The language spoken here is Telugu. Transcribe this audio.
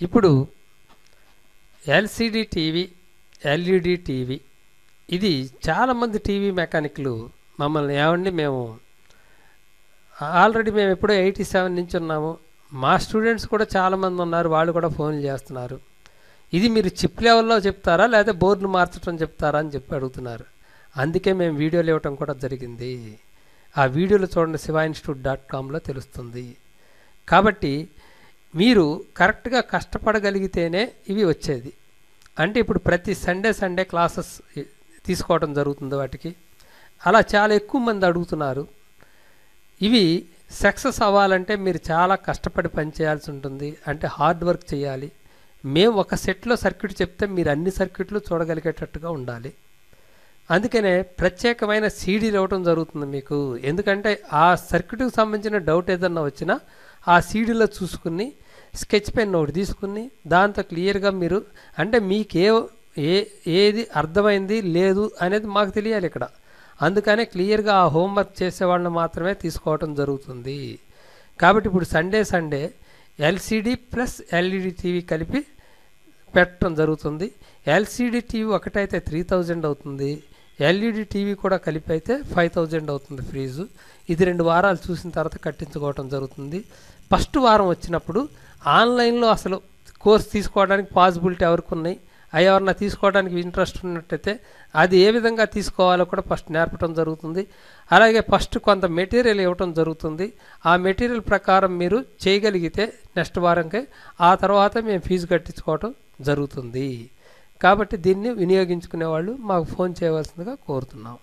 ఇప్పుడు ఎల్సిడి టీవీ, ఎల్ఈడి టీవీ ఇది చాలామంది టీవీ మెకానిక్లు మమ్మల్ని ఏమండి మేము ఆల్రెడీ మేము ఎప్పుడో 87 నుంచి ఉన్నాము, మా స్టూడెంట్స్ కూడా చాలామంది ఉన్నారు, వాళ్ళు కూడా ఫోన్లు చేస్తున్నారు, ఇది మీరు చిప్ లెవెల్లో చెప్తారా లేదా బోర్డును మార్చడం చెప్తారా అని చెప్పి అడుగుతున్నారు. అందుకే మేము వీడియోలు ఇవ్వటం కూడా జరిగింది. ఆ వీడియోలు చూడండి, sivainstitute.comలో తెలుస్తుంది. కాబట్టి మీరు కరెక్ట్గా కష్టపడగలిగితేనే ఇవి వచ్చేది. అంటే ఇప్పుడు ప్రతి సండే క్లాసెస్ తీసుకోవడం జరుగుతుంది వాటికి. అలా చాలా ఎక్కువ మంది అడుగుతున్నారు. ఇవి సక్సెస్ అవ్వాలంటే మీరు చాలా కష్టపడి పనిచేయాల్సి ఉంటుంది, అంటే హార్డ్ వర్క్ చేయాలి. మేము ఒక సెట్లో సర్క్యూట్ చెప్తే మీరు అన్ని సర్క్యూట్లు చూడగలిగేటట్టుగా ఉండాలి. అందుకనే ప్రత్యేకమైన సీడీలు ఇవ్వటం జరుగుతుంది మీకు. ఎందుకంటే ఆ సర్క్యూట్కి సంబంధించిన డౌట్ ఏదన్నా వచ్చినా ఆ సీడీలో చూసుకుని స్కెచ్ పెన్ ఒకటి తీసుకుని దాంతో క్లియర్గా మీరు, అంటే మీకు ఏది అర్థమైంది లేదు అనేది మాకు తెలియాలి ఇక్కడ. అందుకనే క్లియర్గా ఆ హోంవర్క్ చేసేవాళ్ళని మాత్రమే తీసుకోవటం జరుగుతుంది. కాబట్టి ఇప్పుడు Sunday LCD plus LED TV కలిపి పెట్టడం జరుగుతుంది. ఎల్సిడి టీవీ ఒకటైతే 3000 అవుతుంది, ఎల్ఈడి టీవీ కూడా కలిపి అయితే 5000 అవుతుంది ఫీజు. ఇది 2 వారాలు చూసిన తర్వాత కట్టించుకోవటం జరుగుతుంది. ఫస్ట్ వారం వచ్చినప్పుడు ఆన్లైన్లో అసలు కోర్స్ తీసుకోవడానికి పాసిబిలిటీ ఎవరికి ఉన్నాయి, ఎవరన్నా తీసుకోవడానికి ఇంట్రెస్ట్ ఉన్నట్టయితే అది ఏ విధంగా తీసుకోవాలో కూడా ఫస్ట్ నేర్పడం జరుగుతుంది. అలాగే ఫస్ట్ కొంత మెటీరియల్ ఇవ్వటం జరుగుతుంది. ఆ మెటీరియల్ ప్రకారం మీరు చేయగలిగితే నెక్స్ట్ వారంకే ఆ తర్వాత మేము ఫీజు కట్టించుకోవటం జరుగుతుంది. కాబట్టి దీన్ని వినియోగించుకునే వాళ్ళు మాకు ఫోన్ చేయవలసిందిగా కోరుతున్నాం.